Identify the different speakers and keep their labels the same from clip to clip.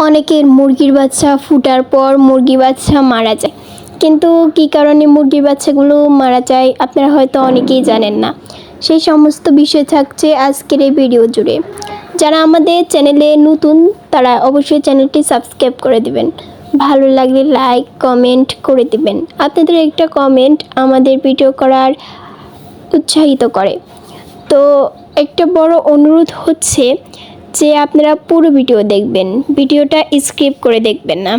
Speaker 1: অনেকের মুরগির বাচ্চা ফোটার পর মুরগি বাচ্চা মারা যায়, কিন্তু কী কারণে মুরগির বাচ্চাগুলো মারা যায় আপনারা হয়তো অনেকেই জানেন না। সেই সমস্ত বিষয় থাকছে আজকের এই ভিডিও জুড়ে। যারা আমাদের চ্যানেলে নতুন তারা অবশ্যই চ্যানেলটি সাবস্ক্রাইব করে দিবেন, ভালো লাগলে লাইক কমেন্ট করে দিবেন। আপনাদের একটা কমেন্ট আমাদের ভিডিও করার উৎসাহিত করে। তো একটা বড় অনুরোধ হচ্ছে যে আপনারা পুরো ভিডিও দেখবেন, ভিডিওটা স্কিপ করে দেখবেন না।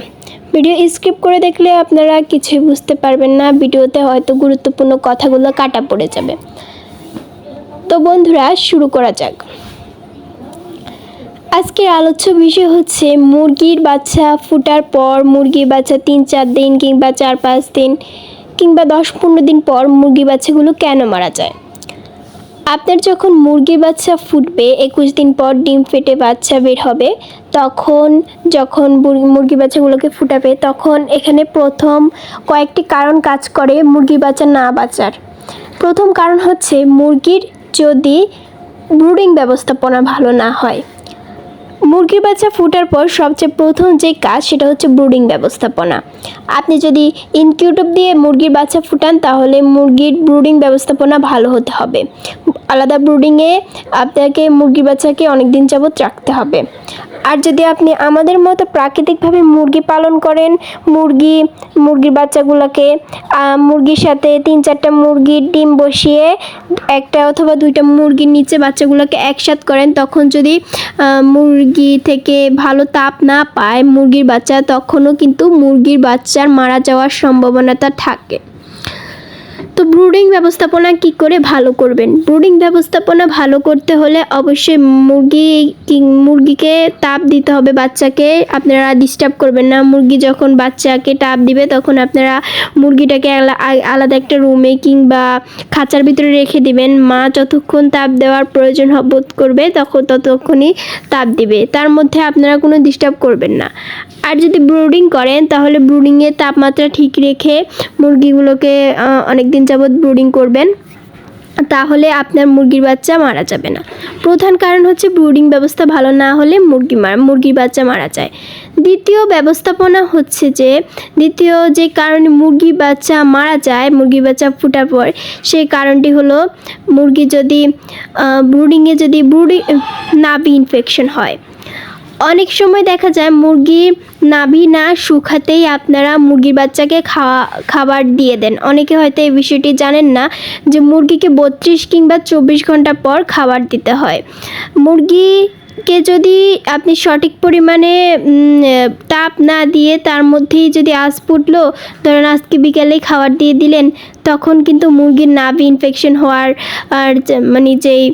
Speaker 1: ভিডিও স্কিপ করে দেখলে আপনারা কিছুই বুঝতে পারবেন না, ভিডিওতে হয়তো গুরুত্বপূর্ণ কথাগুলো কাটা পড়ে যাবে। তো বন্ধুরা, শুরু করা যাক। আজকের আলোচ্য বিষয় হচ্ছে মুরগির বাচ্চা ফোটার পর মুরগির বাচ্চা 3-4 দিন কিংবা 4-5 দিন কিংবা 10-15 দিন পর মুরগির বাচ্চাগুলো কেন মারা যায়। আপনার যখন মুরগির বাচ্চা ফুটবে 21 দিন পর ডিম ফেটে বাচ্চা বের হবে, যখন মুরগির বাচ্চাগুলোকে ফুটাবে তখন এখানে প্রথম কয়েকটি কারণ কাজ করে মুরগির বাচ্চা না বাঁচার। প্রথম কারণ হচ্ছে মুরগির যদি ব্রুডিং ব্যবস্থাপনা ভালো না হয়। মুরগির বাচ্চা ফোটার পর সবচেয়ে প্রথম যে কাজ সেটা হচ্ছে ব্রুডিং ব্যবস্থাপনা। আপনি যদি ইনকিউবেটর দিয়ে মুরগির বাচ্চা ফুটান তাহলে মুরগির ব্রুডিং ব্যবস্থাপনা ভালো হতে হবে। আলাদা ব্রুডিংয়ে আপনাকে মুরগির বাচ্চাকে অনেক দিন যাবত রাখতে হবে। আর যদি আপনি আমাদের মতো প্রাকৃতিকভাবে মুরগি পালন করেন, মুরগির বাচ্চাগুলোকে মুরগির সাথে 3-4টা মুরগির ডিম বসিয়ে একটা অথবা 2টা মুরগির নিচে বাচ্চাগুলোকে একসাথে করেন, তখন যদি মুরগি থেকে ভালো তাপ না পায় মুরগির বাচ্চা, তখনও কিন্তু মুরগির বাচ্চার মারা যাওয়ার সম্ভাবনাটা থাকে। তো ব্রুডিং ব্যবস্থাপনা কি করে ভালো করবেন? ব্রুডিং ব্যবস্থাপনা ভালো করতে হলে অবশ্যই মুরগিকে তাপ দিতে হবে। বাচ্চাকে আপনারা ডিস্টার্ব করবেন না। মুরগি যখন বাচ্চাকে তাপ দিবে তখন আপনারা মুরগিটাকে আলাদা একটা রুমে কিংবা খাঁচার ভিতরে রেখে দিবেন। মা যতক্ষণ তাপ দেওয়ার প্রয়োজন বোধ করবে ততক্ষণই তাপ দিবে, তার মধ্যে আপনারা কোনো ডিস্টার্ব করবেন না। আর যদি ব্রুডিং করেন তাহলে ব্রুডিংয়ের তাপমাত্রা ঠিক রেখে মুরগিগুলোকে অনেক দিন যাবত ব্রুডিং করবেন, তাহলে আপনার মুরগির বাচ্চা মারা যাবে না। প্রধান কারণ হচ্ছে ব্রুডিং ব্যবস্থা ভালো না হলে মুরগির বাচ্চা মারা যায়। দ্বিতীয় যে কারণে মুরগির বাচ্চা মারা যায় মুরগির বাচ্চা ফোটার পর, সেই কারণটি হলো মুরগি যদি ব্রুডিংয়ে নাভি ইনফেকশন হয়। অনেক সময় দেখা যায় মুরগির নাভি না শুকাতেই আপনারা মুরগির বাচ্চাকে খাবার দিয়ে দেন। অনেকে হয়তো এই বিষয়টি জানেন না যে মুরগিকে 32 কিংবা 24 ঘন্টা পর খাবার দিতে হয়। মুরগিকে যদি আপনি সঠিক পরিমাণে তাপ না দিয়ে তার মধ্যেই যদি আজ ফুটলো, ধরেন আজকে বিকালে খাবার দিয়ে দিলেন, তখন কিন্তু মুরগির নাভি ইনফেকশন হওয়ার যেই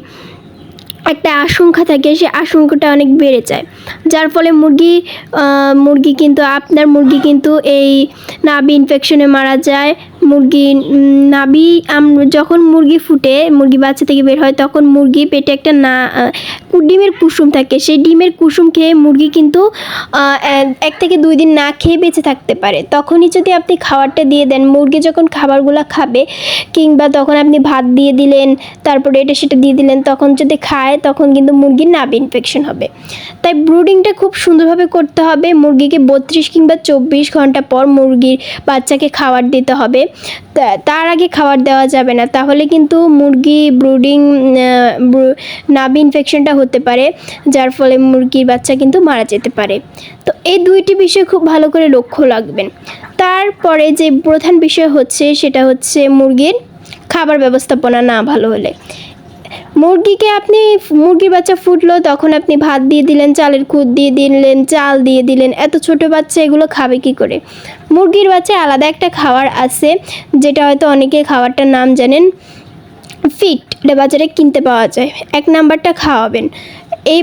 Speaker 1: একটা আশঙ্কা থাকে, সেই আশঙ্কাটা অনেক বেড়ে যায়, যার ফলে মুরগি কিন্তু এই নাভি ইনফেকশনে মারা যায়। যখন মুরগি ফুটে মুরগি বাচ্চা থেকে বের হয় তখন মুরগি পেটে একটা ডিমের কুসুম থাকে। সেই ডিমের কুসুম খেয়ে মুরগি কিন্তু 1 থেকে 2 দিন না খেয়ে বেঁচে থাকতে পারে। তখনই যদি আপনি খাবারটা দিয়ে দেন, মুরগি যখন খাবারগুলো খাবে কিংবা তখন আপনি ভাত দিয়ে দিলেন, তারপরে এটা সেটা দিয়ে দিলেন, তখন যদি খায় তখন কিন্তু মুরগির নাভি ইনফেকশন হবে। তাই ব্রুডিংটা খুব সুন্দরভাবে করতে হবে। মুরগিকে 32 কিংবা 24 ঘন্টা পর মুরগির বাচ্চাকে খাবার দিতে হবে, তার আগে খাবার দেওয়া যাবে না, তাহলে কিন্তু মুরগি নাভি ইনফেকশনটা হতে পারে, যার ফলে মুরগির বাচ্চা কিন্তু মারা যেতে পারে। তো এই 2টি বিষয় খুব ভালো করে লক্ষ্য রাখবেন। তারপরে যে প্রধান বিষয় হচ্ছে সেটা হচ্ছে মুরগির খাবার ব্যবস্থাপনা না ভালো হলে। মুরগির বাচ্চা ফুটলো, তখন আপনি ভাত দিয়ে দিলেন, চালের খুদ দিয়ে দিলেন, চাল দিয়ে দিলেন, এত ছোট বাচ্চা এগুলো খাবে কি করে? মুরগির বাচ্চা আলাদা একটা খাবার আছে, যেটা হয়তো অনেকে খাবারটার নাম জানেন, ফিট। এটা বাজারে কিনতে পাওয়া যায়। 1 নাম্বারটা খাওয়াবেন। এই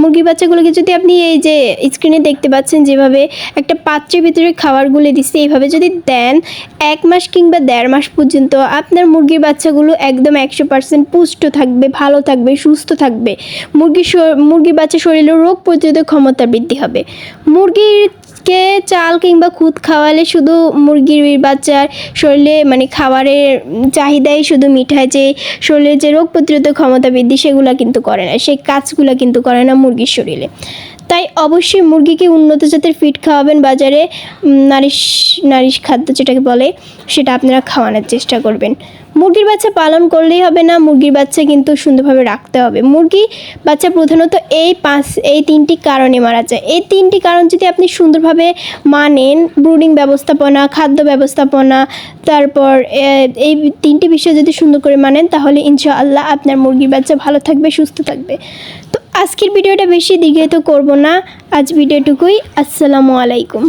Speaker 1: মুরগির বাচ্চাগুলোকে যদি আপনি এই যে স্ক্রিনে দেখতে পাচ্ছেন যেভাবে একটা পাত্রের ভিতরে খাবারগুলো দিচ্ছে, এইভাবে যদি দেন 1 মাস কিংবা 1.5 মাস পর্যন্ত আপনার মুরগির বাচ্চাগুলো একদম 100% পুষ্ট থাকবে, ভালো থাকবে, সুস্থ থাকবে। মুরগির বাচ্চার শরীরে রোগ প্রতিরোধক ক্ষমতা বৃদ্ধি হবে। মুরগিরকে চাল কিংবা খুদ খাওয়ালে শুধু মুরগির বাচ্চার শরীরে খাবারের চাহিদাই শুধু মিঠায়, যে শরীরে যে রোগ প্রতিরোধক ক্ষমতা বৃদ্ধি সেগুলো কিন্তু করে না, সেই কাজগুলো কিন্তু করে না মুরগির শরীরে। তাই অবশ্যই মুরগিকে উন্নত জাতের ফিড খাওয়াবেন। বাজারে নারিশ খাদ্য যেটাকে বলে সেটা আপনারা খাওয়ানোর চেষ্টা করবেন। মুরগির বাচ্চা পালন করলেই হবে না, মুরগির বাচ্চা কিন্তু সুন্দরভাবে রাখতে হবে। মুরগি বাচ্চা প্রধানত এই তিনটি কারণে মারা যায়। এই তিনটি কারণ যদি আপনি সুন্দরভাবে মানেন, ব্রুডিং ব্যবস্থাপনা, খাদ্য ব্যবস্থাপনা, তারপর এই তিনটি বিষয় যদি সুন্দর করে মানেন, তাহলে ইনশাআল্লাহ আপনার মুরগির বাচ্চা ভালো থাকবে, সুস্থ থাকবে। তো আজকের ভিডিওটা বেশি দীর্ঘায়িত করব না, আজ ভিডিওটুকুই। আসসালামু আলাইকুম।